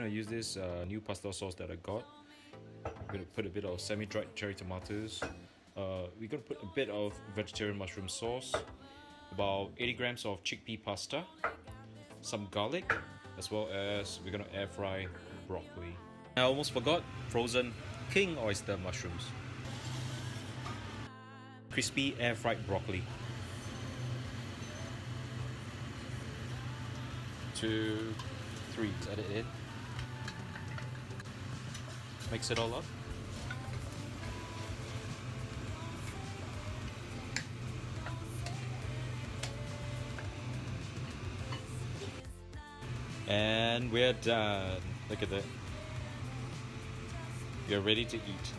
I use this new pasta sauce that I got. I'm gonna put a bit of semi-dried cherry tomatoes. We're gonna put a bit of vegetarian mushroom sauce, about 80 grams of chickpea pasta, some garlic, as well as we're gonna air fry broccoli. I almost forgot frozen king oyster mushrooms. Crispy air fried broccoli. 2, 3, add it in. Mix it all up. And we're done. Look at that. You're ready to eat.